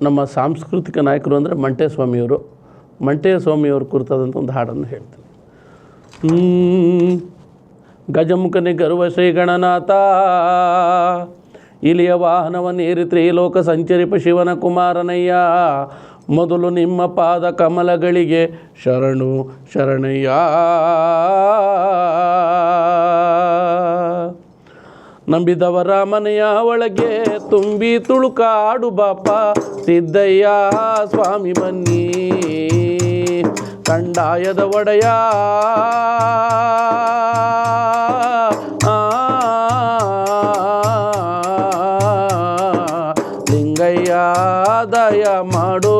ನಮ್ಮ ಸಾಂಸ್ಕೃತಿಕ ನಾಯಕರು ಅಂದರೆ ಮಂಟೆ ಸ್ವಾಮಿಯವರು. ಮಂಟೆ ಸ್ವಾಮಿಯವರು ಕುರಿತಾದಂಥ ಒಂದು ಹಾಡನ್ನು ಹೇಳ್ತೀನಿ. ಗಜಮುಖನೆ ಗರ್ವ ಶ್ರೀ ಗಣನಾಥ, ಇಲಿಯ ವಾಹನವನ್ನೇರಿ ತ್ರಿಲೋಕ ಸಂಚರಿಪ ಶಿವನ ಕುಮಾರನಯ್ಯ, ಮೊದಲು ನಿಮ್ಮ ಪಾದ ಕಮಲಗಳಿಗೆ ಶರಣು ಶರಣಯ್ಯ. ನಂಬಿದವರ ಮನೆಯ ಒಳಗೆ ತುಂಬಿ ತುಳುಕಾಡು ಬಾಪ ಸಿದ್ದಯ್ಯ ಸ್ವಾಮಿ ಬನ್ನಿ, ಕಂಡಾಯದ ಒಡೆಯ ಲಿಂಗಯ್ಯ ದಯ ಮಾಡೋ.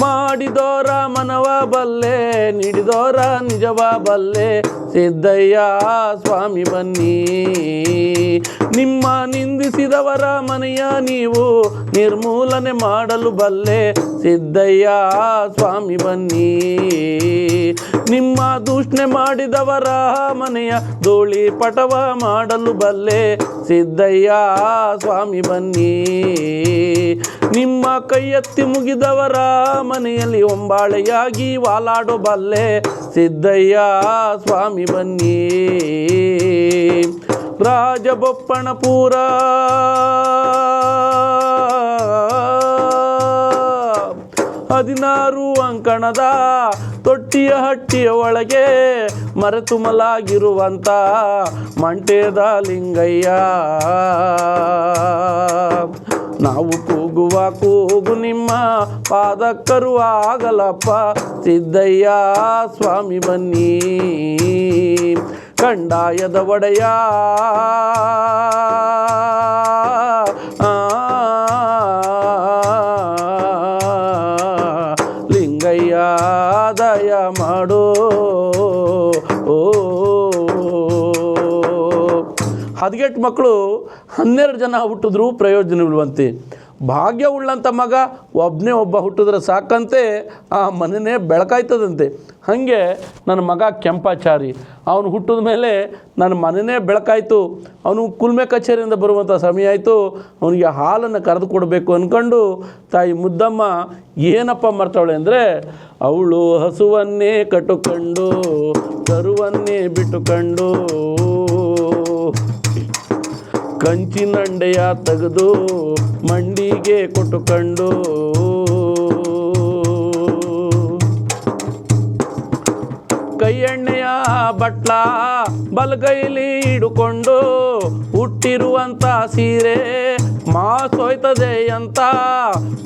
ಮಾಡಿದೋರ ಮನವ ಬಲ್ಲೆ, ನೀಡಿದೋರ ನಿಜವ ಬಲ್ಲೆ ಸಿದ್ದಯ್ಯ ಸ್ವಾಮಿ ಬನ್ನಿ, ನಿಮ್ಮ ನಿಂದಿಸಿದವರ ಮನೆಯ ನೀವು ನಿರ್ಮೂಲನೆ ಮಾಡಲು ಬಲ್ಲೆ ಸಿದ್ದಯ್ಯ ಸ್ವಾಮಿ ಬನ್ನಿ, ನಿಮ್ಮ ದೂಷಣೆ ಮಾಡಿದವರ ಮನೆಯ ಧೂಳಿ ಪಟವ ಮಾಡಲು ಬಲ್ಲೆ ಸಿದ್ದಯ್ಯ ಸ್ವಾಮಿ ಬನ್ನಿ, ನಿಮ್ಮ ಕೈ ಎತ್ತಿ ಮುಗಿದವರ ಮನೆಯಲ್ಲಿ ಒಂಬಾಳೆಯಾಗಿ ವಾಲಾಡೋ ಬಲ್ಲೆ ಸಿದ್ದಯ್ಯ ಸ್ವಾಮಿ ಬನ್ನಿ. ರಾಜಬೊಪ್ಪಣಪುರ ಹದಿನಾರು ಅಂಕಣದ ತೊಟ್ಟಿಯ ಹಟ್ಟಿಯ ಒಳಗೆ ಮರೆತು ಮಲಾಗಿರುವಂಥ ಮಂಟೇದ ಲಿಂಗಯ್ಯ, ನಾವು ಕೂಗುವ ಕೂಗು ನಿಮ್ಮ ಪಾದಕ್ಕರುವಾಗಲಪ್ಪ ಸಿದ್ದಯ್ಯ ಸ್ವಾಮಿ ಬನ್ನಿ, ಕಂಡಾಯದ ಒಡೆಯ ಲಿಂಗಯ್ಯ ದಯ ಮಾಡೋ. ಹದಿಗೆಟ್ಟು ಮಕ್ಕಳು 12 ಜನ ಹುಟ್ಟಿದ್ರೂ ಪ್ರಯೋಜನವಿಲ್ವಂತೆ, ಭಾಗ್ಯವುಳ್ಳಂಥ ಮಗ ಒಬ್ಬನೇ ಒಬ್ಬ ಹುಟ್ಟಿದ್ರೆ ಸಾಕಂತೆ ಆ ಮನೆಯೇ ಬೆಳಕಾಯ್ತದಂತೆ. ಹಾಗೆ ನನ್ನ ಮಗ ಕೆಂಪಾಚಾರಿ ಅವನು ಹುಟ್ಟಿದ ಮೇಲೆ ನನ್ನ ಮನೆಯೇ ಬೆಳಕಾಯಿತು. ಅವನು ಕುಲ್ಮೆ ಕಚೇರಿಯಿಂದ ಬರುವಂಥ ಸಮಯ ಆಯಿತು. ಅವನಿಗೆ ಹಾಲನ್ನು ಕರೆದು ಕೊಡಬೇಕು ಅಂದ್ಕೊಂಡು ತಾಯಿ ಮುದ್ದಮ್ಮ ಏನಪ್ಪ ಮಾಡ್ತಾವಳೆ ಅಂದರೆ, ಅವಳು ಹಸುವನ್ನೇ ಕಟ್ಟುಕೊಂಡು ಕರುವನ್ನೇ ಬಿಟ್ಟುಕೊಂಡು ಕಂಚಿನಂಡೆಯ ತೆಗೆದು ಮಂಡಿಗೆ ಕೊಟ್ಟುಕೊಂಡು ಕೈ ಎಣ್ಣೆಯ ಬಟ್ಲ ಬಲಗೈಲಿ ಹಿಡುಕೊಂಡು ಹುಟ್ಟಿರುವಂಥ ಸೀರೆ ಮಾಸೋಯ್ತದೆ ಅಂತ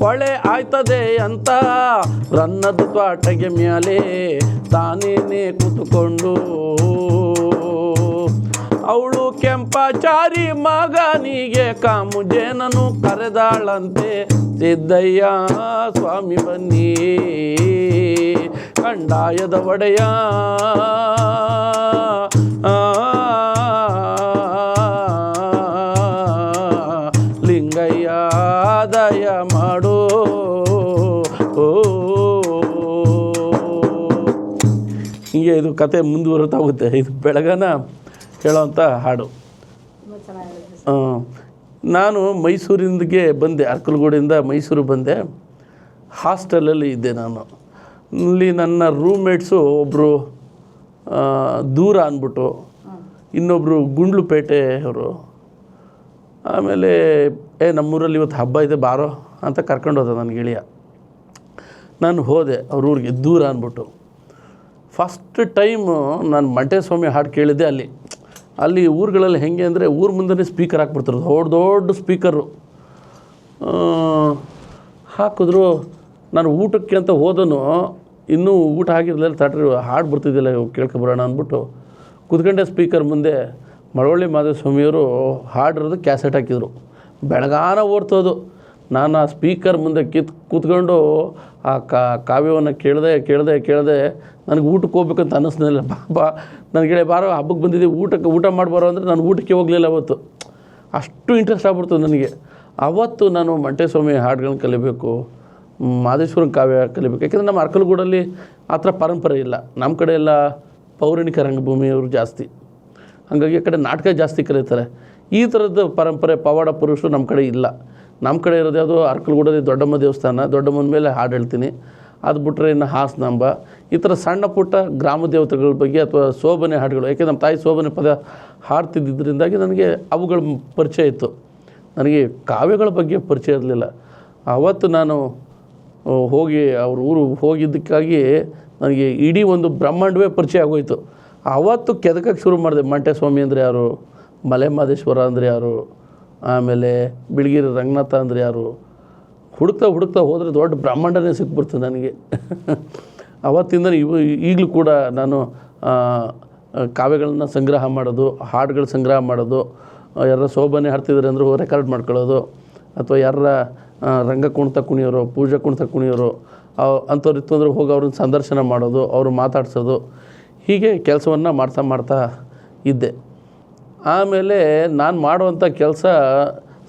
ಹೊಳೆ ಆಯ್ತದೆ ಅಂತ ರನ್ನದ ತ್ವಾಟಗೆ ಮ್ಯಾಲೆ ತಾನೇನೆ ಕೂತುಕೊಂಡು ಅವಳು ಕೆಂಪಾಚಾರಿ ಮಗನಿಗೆ ಕಾಮುಜೇನನು ಕರೆದಾಳಂತೆ ಸಿದ್ದಯ್ಯ ಸ್ವಾಮಿ ಬನ್ನಿ, ಕಂಡಾಯದ ಒಡೆಯ ಲಿಂಗಯ್ಯ ದಯ ಮಾಡೋ. ಹೀಗೆ ಇದು ಕತೆ ಮುಂದುವರಿತಾ ಹೋಗುತ್ತೆ. ಇದು ಬೆಳಗನ ಹೇಳೋವಂಥ ಹಾಡು. ನಾನು ಮೈಸೂರಿಂದಗೆ ಬಂದೆ, ಅರ್ಕಲಗೂಡಿಂದ ಮೈಸೂರು ಬಂದೆ. ಹಾಸ್ಟೆಲಲ್ಲಿ ಇದ್ದೆ ನಾನು. ಇಲ್ಲಿ ನನ್ನ ರೂಮ್ಮೇಟ್ಸು ಒಬ್ಬರು ದೂರ ಅಂದ್ಬಿಟ್ಟು, ಇನ್ನೊಬ್ಬರು ಗುಂಡ್ಲುಪೇಟೆ ಅವರು, ಆಮೇಲೆ ನಮ್ಮೂರಲ್ಲಿ ಇವತ್ತು ಹಬ್ಬ ಇದೆ ಬಾರೋ ಅಂತ ಕರ್ಕೊಂಡು ಹೋದ ನನ್ನ ಗೆಳೆಯ. ನಾನು ಹೋದೆ ಅವ್ರ ಊರಿಗೆ, ದೂರ ಅಂದ್ಬಿಟ್ಟು. ಫಸ್ಟ್ ಟೈಮು ನಾನು ಮಂಟೆ ಸ್ವಾಮಿ ಹಾಡು ಕೇಳಿದ್ದೆ ಅಲ್ಲಿ ಊರುಗಳಲ್ಲಿ ಹೆಂಗೆ ಅಂದರೆ ಊರ ಮುಂದೆ ಸ್ಪೀಕರ್ ಹಾಕ್ಬಿಡ್ತಾರೆ, ದೊಡ್ಡ ಸ್ಪೀಕರು ಹಾಕಿದ್ರು. ನಾನು ಊಟಕ್ಕೆ ಅಂತ ಹೋದನು, ಇನ್ನೂ ಊಟ ಆಗಿರಲಿಲ್ಲ, ತಟ್ರಿ ಹಾಡು ಬರ್ತಿದ್ದಿಲ್ಲ, ಕೇಳ್ಕೊಬರೋಣ ಅಂದ್ಬಿಟ್ಟು ಕೂತ್ಕೊಂಡೆ ಸ್ಪೀಕರ್ ಮುಂದೆ. ಮಳವಳ್ಳಿ ಮಾದೇಸ್ವಾಮಿಯವರು ಹಾಡಿರೋದು ಕ್ಯಾಸೆಟ್ ಹಾಕಿದರು, ಬೆಳಗಾನ ಓಡ್ತೋದು. ನಾನು ಆ ಸ್ಪೀಕರ್ ಮುಂದೆ ಕೂತ್ಕೊಂಡು ಆ ಕಾವ್ಯವನ್ನು ಕೇಳಿದೆ. ನನಗೆ ಊಟಕ್ಕೆ ಹೋಗ್ಬೇಕಂತ ಅನ್ನಿಸ್ಲಿಲ್ಲ. ನನಗೆ ಬಾರೋ ಹಬ್ಬಕ್ಕೆ ಬಂದಿದ್ದೀವಿ, ಊಟ ಮಾಡಿಬಾರೋ ಅಂದರೆ ನಾನು ಊಟಕ್ಕೆ ಹೋಗಲಿಲ್ಲ ಅವತ್ತು. ಅಷ್ಟು ಇಂಟ್ರೆಸ್ಟ್ ಆಗ್ಬಿಡ್ತು ನನಗೆ. ಅವತ್ತು ನಾನು ಮಂಟೆ ಸ್ವಾಮಿ ಹಾಡುಗಳನ್ನ ಕಲಿಬೇಕು, ಮಾದೇಶ್ವರನ ಕಾವ್ಯ ಕಲಿಬೇಕು. ಯಾಕೆಂದರೆ ನಮ್ಮ ಅರ್ಕಲಗೂಡಲ್ಲಿ ಆ ಥರ ಪರಂಪರೆ ಇಲ್ಲ. ನಮ್ಮ ಕಡೆ ಎಲ್ಲ ಪೌರಾಣಿಕ ರಂಗಭೂಮಿಯವರು ಜಾಸ್ತಿ. ಹಾಗಾಗಿ ಆ ಕಡೆ ನಾಟಕ ಜಾಸ್ತಿ ಕರೀತಾರೆ. ಈ ಥರದ ಪರಂಪರೆ ಪವಾಡ ಪುರುಷರು ನಮ್ಮ ಕಡೆ ಇಲ್ಲ. ನಮ್ಮ ಕಡೆ ಇರೋದು ಯಾವುದು ಅರ್ಕಲಗೂಡಲ್ಲಿ ದೊಡ್ಡಮ್ಮ ದೇವಸ್ಥಾನ, ದೊಡ್ಡಮ್ಮನ ಮೇಲೆ ಹಾಡು ಹೇಳ್ತೀನಿ. ಅದು ಬಿಟ್ಟರೆ ಇನ್ನು ಹಾಸನಾಂಬ, ಈ ಥರ ಸಣ್ಣ ಪುಟ್ಟ ಗ್ರಾಮ ದೇವತೆಗಳ ಬಗ್ಗೆ ಅಥವಾ ಶೋಭನೆ ಹಾಡುಗಳು. ಯಾಕೆ ನಮ್ಮ ತಾಯಿ ಶೋಭನೆ ಪದ ಹಾಡ್ತಿದ್ದರಿಂದಾಗಿ ನನಗೆ ಅವುಗಳ ಪರಿಚಯ ಇತ್ತು. ನನಗೆ ಕಾವ್ಯಗಳ ಬಗ್ಗೆ ಪರಿಚಯ ಇರಲಿಲ್ಲ. ಆವತ್ತು ನಾನು ಹೋಗಿ ಅವ್ರ ಊರು ಹೋಗಿದ್ದಕ್ಕಾಗಿ ನನಗೆ ಇಡೀ ಒಂದು ಬ್ರಹ್ಮಾಂಡವೇ ಪರಿಚಯ ಆಗೋಯಿತು. ಆವತ್ತು ಕೆದಕಕ್ಕೆ ಶುರು ಮಾಡಿದೆ. ಮಂಟೇಸ್ವಾಮಿ ಅಂದರೆ ಯಾರು, ಮಲೆ ಮಹದೇಶ್ವರ ಅಂದರೆ ಯಾರು, ಆಮೇಲೆ ಬಿಳಿಗಿರಿ ರಂಗನಾಥ ಅಂದರೆ ಯಾರು, ಹುಡುಕ್ತಾ ಹೋದರೆ ದೊಡ್ಡ ಬ್ರಹ್ಮಾಂಡನೇ ಸಿಕ್ಬಿಡ್ತು ನನಗೆ. ಆವತ್ತಿಂದ ಈಗಲೂ ಕೂಡ ನಾನು ಕಾವ್ಯಗಳನ್ನ ಸಂಗ್ರಹ ಮಾಡೋದು, ಹಾಡುಗಳ ಸಂಗ್ರಹ ಮಾಡೋದು, ಯಾರ ಶೋಭನೆ ಹಾಡ್ತಿದ್ದಾರೆ ಅಂದರೂ ರೆಕಾರ್ಡ್ ಮಾಡ್ಕೊಳ್ಳೋದು, ಅಥವಾ ಯಾರ ರಂಗ ಕುಣಿತ ಕುಣಿಯೋರು, ಪೂಜಾ ಕುಣಿತ ಕುಣಿಯೋರು ಅಂಥವ್ರು ಇತ್ತು ಅಂದರೆ ಹೋಗಿ ಅವ್ರನ್ನ ಸಂದರ್ಶನ ಮಾಡೋದು, ಅವರು ಮಾತಾಡ್ಸೋದು, ಹೀಗೆ ಕೆಲಸವನ್ನು ಮಾಡ್ತಾ ಇದ್ದೆ. ಆಮೇಲೆ ನಾನು ಮಾಡುವಂಥ ಕೆಲಸ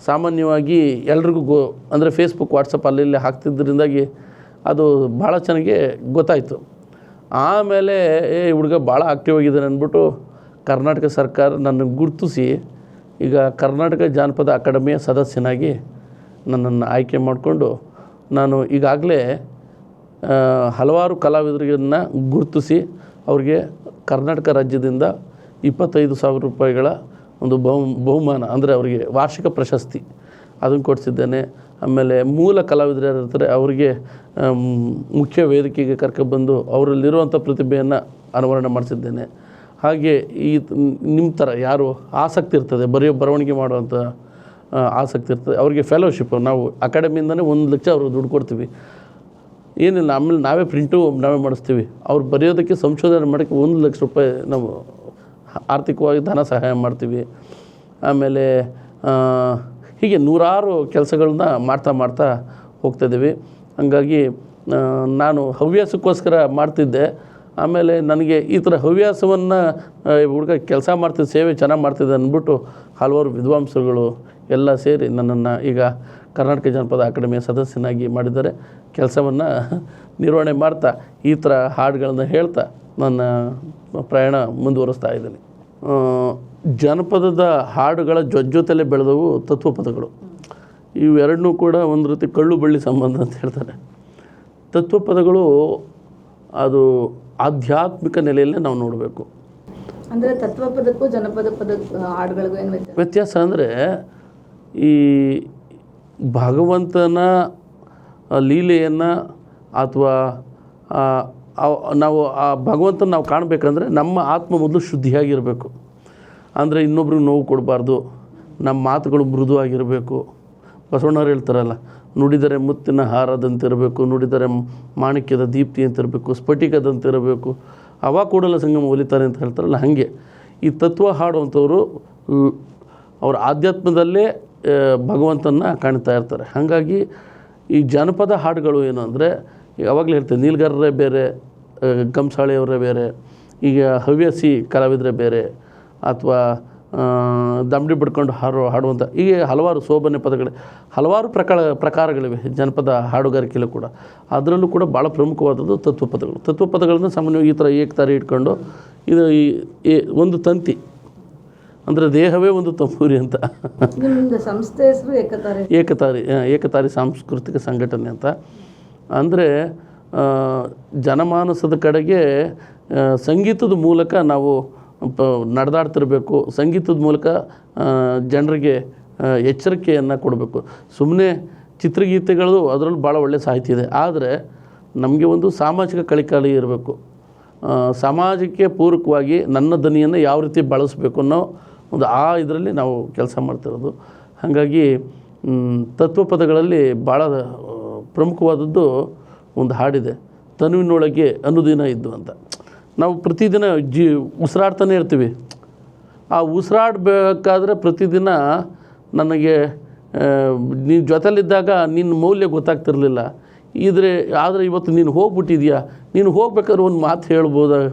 ಸಾಮಾನ್ಯವಾಗಿ ಎಲ್ರಿಗೂ ಅಂದರೆ ಫೇಸ್ಬುಕ್, ವಾಟ್ಸಪ್ ಅಲ್ಲಿ ಹಾಕ್ತಿದ್ದರಿಂದಾಗಿ ಅದು ಭಾಳ ಚೆನ್ನಾಗಿ ಗೊತ್ತಾಯಿತು. ಆಮೇಲೆ ಹುಡುಗ ಭಾಳ ಆ್ಯಕ್ಟಿವ್ ಆಗಿದ್ದಾನೆ ಅಂದ್ಬಿಟ್ಟು ಕರ್ನಾಟಕ ಸರ್ಕಾರ ನನ್ನನ್ನು ಗುರುತಿಸಿ ಈಗ ಕರ್ನಾಟಕ ಜಾನಪದ ಅಕಾಡೆಮಿಯ ಸದಸ್ಯನಾಗಿ ನನ್ನನ್ನು ಆಯ್ಕೆ ಮಾಡಿಕೊಂಡು, ನಾನು ಈಗಾಗಲೇ ಹಲವಾರು ಕಲಾವಿದರನ್ನು ಗುರುತಿಸಿ ಅವ್ರಿಗೆ ಕರ್ನಾಟಕ ರಾಜ್ಯದಿಂದ 25,000 ರೂಪಾಯಿಗಳ ಒಂದು ಬಹುಮಾನ, ಅಂದರೆ ಅವರಿಗೆ ವಾರ್ಷಿಕ ಪ್ರಶಸ್ತಿ ಅದನ್ನು ಕೊಡಿಸಿದ್ದೇನೆ. ಆಮೇಲೆ ಮೂಲ ಕಲಾವಿದರು ಯಾರು ಇರ್ತಾರೆ ಅವರಿಗೆ ಮುಖ್ಯ ವೇದಿಕೆಗೆ ಕರ್ಕೊಬಂದು ಅವರಲ್ಲಿರುವಂಥ ಪ್ರತಿಭೆಯನ್ನು ಅನಾವರಣ ಮಾಡಿಸಿದ್ದೇನೆ. ಹಾಗೆ ಈ ನಿಮ್ಮ ಥರ ಯಾರು ಆಸಕ್ತಿ ಇರ್ತದೆ, ಬರವಣಿಗೆ ಮಾಡುವಂಥ ಆಸಕ್ತಿ ಇರ್ತದೆ, ಅವರಿಗೆ ಫೆಲೋಶಿಪ್ ನಾವು ಅಕಾಡೆಮಿಯಿಂದನೇ 1 ಲಕ್ಷ ಅವರು ದುಡ್ಡು ಕೊಡ್ತೀವಿ. ಏನಿಲ್ಲ, ಆಮೇಲೆ ನಾವೇ ಪ್ರಿಂಟು ನಾವೇ ಮಾಡಿಸ್ತೀವಿ. ಅವ್ರು ಬರೆಯೋದಕ್ಕೆ ಸಂಶೋಧನೆ ಮಾಡೋಕ್ಕೆ 1 ಲಕ್ಷ ರೂಪಾಯಿ ನಾವು ಆರ್ಥಿಕವಾಗಿ ಧನ ಸಹಾಯ ಮಾಡ್ತೀವಿ. ಆಮೇಲೆ ಹೀಗೆ ನೂರಾರು ಕೆಲಸಗಳನ್ನ ಮಾಡ್ತಾ ಹೋಗ್ತಾಯಿದ್ದೀವಿ. ಹಾಗಾಗಿ ನಾನು ಹವ್ಯಾಸಕ್ಕೋಸ್ಕರ ಮಾಡ್ತಿದ್ದೆ. ಆಮೇಲೆ ನನಗೆ ಈ ಥರ ಹವ್ಯಾಸವನ್ನು ಹುಡುಗ ಕೆಲಸ ಮಾಡ್ತಿದ್ದ, ಸೇವೆ ಚೆನ್ನಾಗಿ ಮಾಡ್ತಿದ್ದೆ ಅಂದ್ಬಿಟ್ಟು ಹಲವಾರು ವಿದ್ವಾಂಸಗಳು ಎಲ್ಲ ಸೇರಿ ನನ್ನನ್ನು ಈಗ ಕರ್ನಾಟಕ ಜನಪದ ಅಕಾಡೆಮಿಯ ಸದಸ್ಯನಾಗಿ ಮಾಡಿದ್ದಾರೆ. ಕೆಲಸವನ್ನು ನಿರ್ವಹಣೆ ಮಾಡ್ತಾ ಈ ಥರ ಹಾಡುಗಳನ್ನ ಹೇಳ್ತಾ ನನ್ನ ಪ್ರಯಾಣ ಮುಂದುವರಿಸ್ತಾ ಇದ್ದೀನಿ. ಜನಪದದ ಹಾಡುಗಳ ಜೊತೆಲೇ ಬೆಳೆದವು ತತ್ವಪದಗಳು. ಇವೆರಡನ್ನೂ ಕೂಡ ಒಂದು ರೀತಿ ಕಳ್ಳು ಬಳ್ಳಿ ಸಂಬಂಧ ಅಂತ ಹೇಳ್ತಾರೆ. ತತ್ವಪದಗಳು ಅದು ಆಧ್ಯಾತ್ಮಿಕ ನೆಲೆಯಲ್ಲೇ ನಾವು ನೋಡಬೇಕು. ಅಂದರೆ ತತ್ವಪದಕ್ಕೂ ಜನಪದ ಪದ ಹಾಡುಗಳಿಗೂ ಏನು ವ್ಯತ್ಯಾಸ ಅಂದರೆ, ಈ ಭಗವಂತನ ಲೀಲೆಯನ್ನು ಅಥವಾ ನಾವು ಆ ಭಗವಂತನ ನಾವು ಕಾಣಬೇಕಂದ್ರೆ ನಮ್ಮ ಆತ್ಮ ಮೊದಲು ಶುದ್ಧಿಯಾಗಿರಬೇಕು. ಅಂದರೆ ಇನ್ನೊಬ್ರಿಗೆ ನೋವು ಕೊಡಬಾರ್ದು, ನಮ್ಮ ಮಾತುಗಳು ಮೃದುವಾಗಿರಬೇಕು. ಬಸವಣ್ಣವ್ರು ಹೇಳ್ತಾರಲ್ಲ, ನುಡಿದರೆ ಮುತ್ತಿನ ಹಾರದಂತಿರಬೇಕು, ನುಡಿದರೆ ಮಾಣಿಕ್ಯದ ದೀಪ್ತಿ ಅಂತಿರಬೇಕು, ಸ್ಫಟಿಕದಂತಿರಬೇಕು, ಅವ ಕೂಡಲ ಸಂಗಮ ಒಲಿತಾರೆ ಅಂತ ಹೇಳ್ತಾರಲ್ಲ. ಹಾಗೆ ಈ ತತ್ವ ಹಾಡುವಂಥವರು ಅವರ ಆಧ್ಯಾತ್ಮದಲ್ಲೇ ಭಗವಂತನ ಕಾಣ್ತಾ ಇರ್ತಾರೆ. ಹಾಗಾಗಿ ಈ ಜನಪದ ಹಾಡುಗಳು ಏನು ಅಂದರೆ, ಯಾವಾಗಲೂ ಹೇಳ್ತೇವೆ, ನೀಲ್ಗಾರರೇ ಬೇರೆ, ಕಂಸಾಳೆಯವರೇ ಬೇರೆ, ಈಗ ಹವ್ಯಾಸಿ ಕಲಾವಿದರೇ ಬೇರೆ, ಅಥವಾ ದಂಬಡಿ ಬಿಡ್ಕೊಂಡು ಹಾಡುವಂಥ ಹೀಗೆ ಹಲವಾರು ಶೋಭನೆ ಪದಗಳು, ಹಲವಾರು ಪ್ರಕಾರಗಳಿವೆ ಜನಪದ ಹಾಡುಗಾರಿಕೆಯಲ್ಲೂ ಕೂಡ. ಅದರಲ್ಲೂ ಕೂಡ ಭಾಳ ಪ್ರಮುಖವಾದದ್ದು ತತ್ವಪದಗಳು. ತತ್ವಪದಗಳನ್ನು ಸಾಮಾನ್ಯವಾಗಿ ಈ ಥರ ಏಕತಾರಿ ಇಟ್ಕೊಂಡು, ಇದು ಈ ಒಂದು ತಂತಿ ಅಂದರೆ ದೇಹವೇ ಒಂದು ತಂಬೂರಿ ಅಂತ. ಸಂಸ್ಥೆ ಹೆಸರು ಏಕತಾರಿ ಸಾಂಸ್ಕೃತಿಕ ಸಂಘಟನೆ ಅಂತ. ಅಂದರೆ ಜನಮಾನಸದ ಕಡೆಗೆ ಸಂಗೀತದ ಮೂಲಕ ನಾವು ನಡೆದಾಡ್ತಿರಬೇಕು. ಸಂಗೀತದ ಮೂಲಕ ಜನರಿಗೆ ಎಚ್ಚರಿಕೆಯನ್ನು ಕೊಡಬೇಕು. ಸುಮ್ಮನೆ ಚಿತ್ರಗೀತೆಗಳು ಅದರಲ್ಲೂ ಭಾಳ ಒಳ್ಳೆಯ ಸಾಹಿತ್ಯ ಇದೆ. ಆದರೆ ನಮಗೆ ಒಂದು ಸಾಮಾಜಿಕ ಕಳಿಕಳಿ ಇರಬೇಕು. ಸಮಾಜಕ್ಕೆ ಪೂರಕವಾಗಿ ನನ್ನ ಧ್ವನಿಯನ್ನು ಯಾವ ರೀತಿ ಬಳಸಬೇಕು ಅನ್ನೋ ಒಂದು ಇದರಲ್ಲಿ ನಾವು ಕೆಲಸ ಮಾಡ್ತಿರೋದು. ಹಾಗಾಗಿ ತತ್ವಪದಗಳಲ್ಲಿ ಭಾಳ ಪ್ರಮುಖವಾದದ್ದು ಒಂದು ಹಾಡಿದೆ, ತನುವಿನೊಳಗೆ ಅನುದಿನ ಇದ್ದು ಅಂತ. ನಾವು ಪ್ರತಿದಿನ ಉಸಿರಾಡ್ತಾನೆ ಇರ್ತೀವಿ. ಆ ಉಸಿರಾಡಬೇಕಾದ್ರೆ ಪ್ರತಿದಿನ ನನಗೆ ನೀನು ಜೊತೆಲಿದ್ದಾಗ ನಿನ್ನ ಮೌಲ್ಯ ಗೊತ್ತಾಗ್ತಿರಲಿಲ್ಲ. ಆದರೆ ಇವತ್ತು ನೀನು ಹೋಗ್ಬಿಟ್ಟಿದ್ಯಾ, ನೀನು ಹೋಗ್ಬೇಕಾದ್ರೆ ಒಂದು ಮಾತು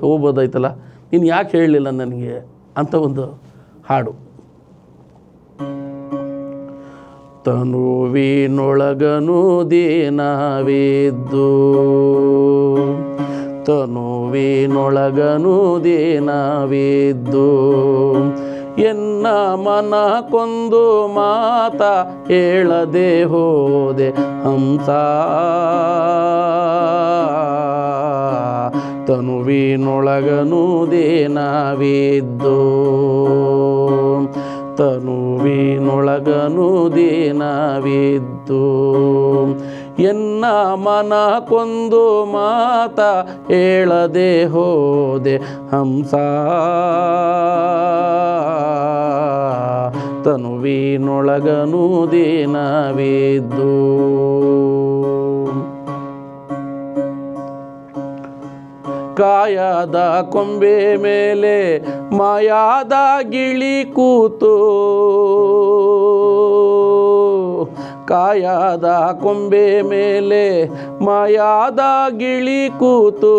ಹೋಗ್ಬೋದಾಯ್ತಲ್ಲ, ನೀನು ಯಾಕೆ ಹೇಳಲಿಲ್ಲ ನನಗೆ ಅಂತ ಒಂದು ಹಾಡು. ತನುವಿನೊಳಗನು ದಿನವಿದ್ದು, ತನುವಿನೊಳಗನು ತನುವಿನೊಳಗನು ದಿನವಿದ್ದು ಎನ್ನ ಮನ ಕೊಂದು ಮಾತ ಹೇಳದೆ ಹೋದೆ ಹಂಸ ತನುವಿನೊಳಗನು ದಿನವಿದ್ದು ತನುವಿನೊಳಗನು ದಿನವಿದ್ದು ಎನ್ನ ಮನ ಕೊಂದು ಮಾತ ಹೇಳದೆ ಹೋದೆ ಹಂಸ ತನುವಿನೊಳಗನು ದಿನವಿದ್ದು ಕಾಯದ ಕೊಂಬೆ ಮೇಲೆ ಮಾಯಾದ ಗಿಳಿ ಕೂತು ಕಾಯದ ಕೊಂಬೆ ಮೇಲೆ ಮಾಯಾದ ಗಿಳಿ ಕೂತು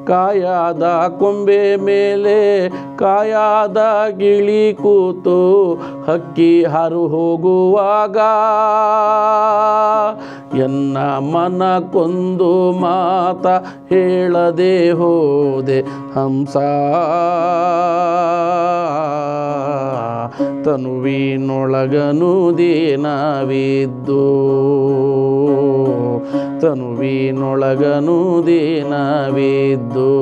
ಕಾಯದ ಕೊಂಬೆ ಮೇಲೆ ಕಾಯದ ಗಿಳಿ ಕೂತು ಹಕ್ಕಿ ಹಾರು ಹೋಗುವಾಗ ಎನ್ನ ಮನ ಕೊಂದು ಮಾತ ಹೇಳದೆ ಹೋದೆ ಹಂಸ ತನುವಿನೊಳಗನು ದಿನವಿದ್ದು ತನುವಿನೊಳಗನು ದಿನವಿದ್ದು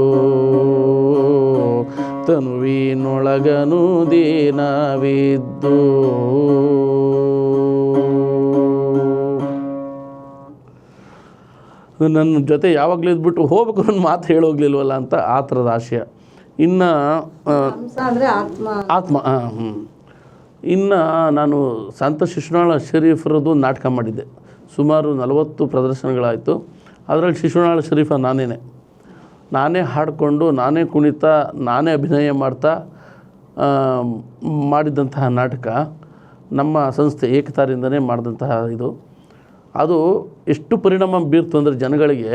ತನುವಿನೊಳಗನು ದಿನವಿದ್ದು ನನ್ನ ಜೊತೆ ಯಾವಾಗಲೂ ಇದ್ಬಿಟ್ಟು ಹೋಗ್ಬೇಕು ನನ್ನ ಮಾತು ಹೇಳೋಗ್ಲಿಲ್ವಲ್ಲ ಅಂತ ಆ ಥರದ ಆಶಯ. ಇನ್ನು ಹಂಸ ಅಂದರೆ ಆತ್ಮ ಇನ್ನು ನಾನು ಸಂತ ಶಿಶುನಾಳ ಶರೀಫರದ್ದು ನಾಟಕ ಮಾಡಿದ್ದೆ. ಸುಮಾರು 40 ಪ್ರದರ್ಶನಗಳಾಯಿತು. ಅದರಲ್ಲಿ ಶಿಶುನಾಳ ಶರೀಫ ನಾನೇ ಹಾಡಿಕೊಂಡು ನಾನೇ ಕುಣಿತಾ ನಾನೇ ಅಭಿನಯ ಮಾಡ್ತಾ ಮಾಡಿದಂತಹ ನಾಟಕ ನಮ್ಮ ಸಂಸ್ಥೆ ಏಕತಾರಿಂದನೇ ಮಾಡಿದಂತಹ ಇದು. ಅದು ಎಷ್ಟು ಪರಿಣಾಮ ಬೀರ್ತು ಅಂದರೆ ಜನಗಳಿಗೆ,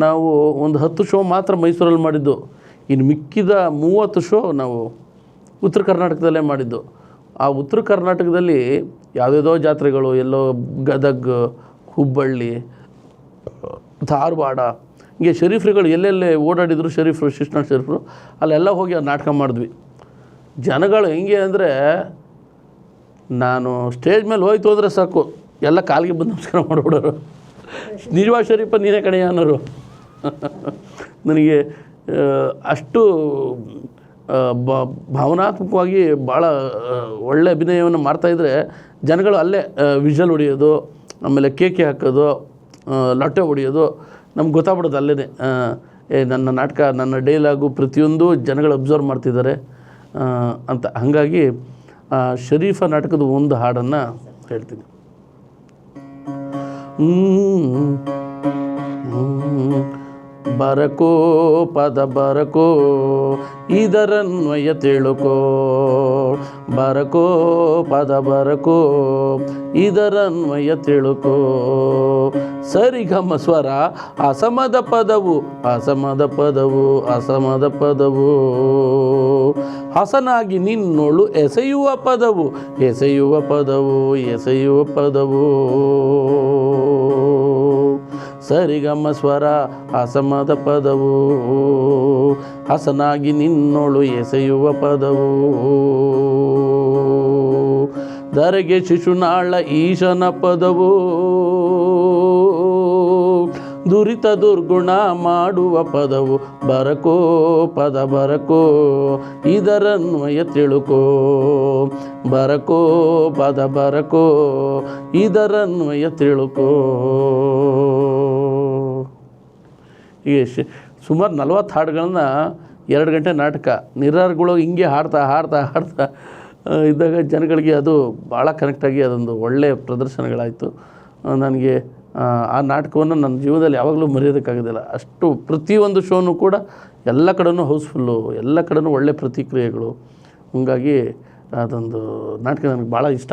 ನಾವು ಒಂದು 10 ಶೋ ಮಾತ್ರ ಮೈಸೂರಲ್ಲಿ ಮಾಡಿದ್ದು, ಇನ್ನು ಮಿಕ್ಕಿದ 30 ಶೋ ನಾವು ಉತ್ತರ ಕರ್ನಾಟಕದಲ್ಲೇ ಮಾಡಿದ್ದು. ಆ ಉತ್ತರ ಕರ್ನಾಟಕದಲ್ಲಿ ಯಾವುದೇದೋ ಜಾತ್ರೆಗಳು, ಎಲ್ಲೋ ಗದಗ, ಹುಬ್ಬಳ್ಳಿ, ಧಾರವಾಡ, ಹೀಗೆ ಶರೀಫ್ರುಗಳು ಎಲ್ಲೆಲ್ಲೇ ಓಡಾಡಿದ್ರು ಶರೀಫ್ರು, ಶಿಶುನಾಳ ಶರೀಫ್ರು, ಅಲ್ಲೆಲ್ಲ ಹೋಗಿ ಆ ನಾಟಕ ಮಾಡಿದ್ವಿ. ಜನಗಳು ಹೆಂಗೆ ಅಂದರೆ, ನಾನು ಸ್ಟೇಜ್ ಮೇಲೆ ಹೋಯ್ತು ಅಂದರೆ ಸಾಕು ಎಲ್ಲ ಕಾಲಿಗೆ ಬಂದು ನಮಸ್ಕಾರ ಮಾಡಿಬಿಡೋರು. ನಿಜವಾದ ಶರೀಫ ನೀನೇ ಕಣೆಯ ಅನ್ನೋರು. ನನಗೆ ಅಷ್ಟು ಭಾವನಾತ್ಮಕವಾಗಿ ಭಾಳ ಒಳ್ಳೆ ಅಭಿನಯವನ್ನು ಮಾಡ್ತಾಯಿದ್ರೆ ಜನಗಳು ಅಲ್ಲೇ ವಿಷಲ್ ಹೊಡೆಯೋದು, ಆಮೇಲೆ ಕೇಕೆ ಹಾಕೋದು, ಲಟ್ಟೆ ಹೊಡೆಯೋದು ನಮ್ಗೆ ಗೊತ್ತಾಗ್ಬಿಡೋದು ಅಲ್ಲೇ. ನನ್ನ ನಾಟಕ, ನನ್ನ ಡೈಲಾಗು ಪ್ರತಿಯೊಂದು ಜನಗಳು ಅಬ್ಸರ್ವ್ ಮಾಡ್ತಿದ್ದಾರೆ ಅಂತ. ಹಾಗಾಗಿ ಶರೀಫ ನಾಟಕದ ಒಂದು ಹಾಡನ್ನು ಹೇಳ್ತೀನಿ. ಬರಕೋ ಪದ ಬರಕೋ ಇದರನ್ವಯ ತಿಳುಕೋ, ಬರಕೋ ಪದ ಬರಕೋ ಇದರನ್ವಯ ತಿಳುಕೋ. ಸರಿಗಮ ಸ್ವರ ಅಸಮದ ಪದವು, ಅಸಮದ ಪದವು, ಅಸಮದ ಪದವು. ಹಸನಾಗಿ ನಿನ್ನೊಳು ಎಸೆಯುವ ಪದವು, ಎಸೆಯುವ ಪದವು, ಎಸೆಯುವ ಪದವು. ಸರಿಗಮ ಸ್ವರ ಅಸಮದ ಪದವು, ಹಸನಾಗಿ ನಿನ್ನೊಳು ಎಸೆಯುವ ಪದವು. ಧರೆಗೆ ಶಿಶುನಾಳ ಈಶನ ಪದವು, ದುರಿತ ದುರ್ಗುಣ ಮಾಡುವ ಪದವು. ಬರಕೋ ಪದ ಬರಕೋ ಇದರನ್ವಯ ತಿಳುಕೋ, ಬರಕೋ ಪದ ಬರಕೋ ಇದರನ್ವಯ ತಿಳುಕೋ. ಹೀಗೆ ಸುಮಾರು 40 ಹಾಡುಗಳನ್ನ 2 ಗಂಟೆ ನಾಟಕ ನಿರ್ಧಾರಗಳು ಹಿಂಗೆ ಹಾಡ್ತಾ ಹಾಡ್ತಾ ಹಾಡ್ತಾ ಇದ್ದಾಗ ಜನಗಳಿಗೆ ಅದು ಭಾಳ ಕನೆಕ್ಟಾಗಿ ಅದೊಂದು ಒಳ್ಳೆಯ ಪ್ರದರ್ಶನಗಳಾಯಿತು. ನನಗೆ ಆ ನಾಟಕವನ್ನು ನನ್ನ ಜೀವನದಲ್ಲಿ ಯಾವಾಗಲೂ ಮರೆಯೋದಕ್ಕಾಗೋದಿಲ್ಲ. ಅಷ್ಟು ಪ್ರತಿಯೊಂದು ಶೋನು ಕೂಡ ಎಲ್ಲ ಕಡೆನೂ ಹೌಸ್ಫುಲ್ಲು, ಎಲ್ಲ ಕಡೆನೂ ಒಳ್ಳೆ ಪ್ರತಿಕ್ರಿಯೆಗಳು. ಹಂಗಾಗಿ ಅದೊಂದು ನಾಟಕ ನನಗೆ ಭಾಳ ಇಷ್ಟ.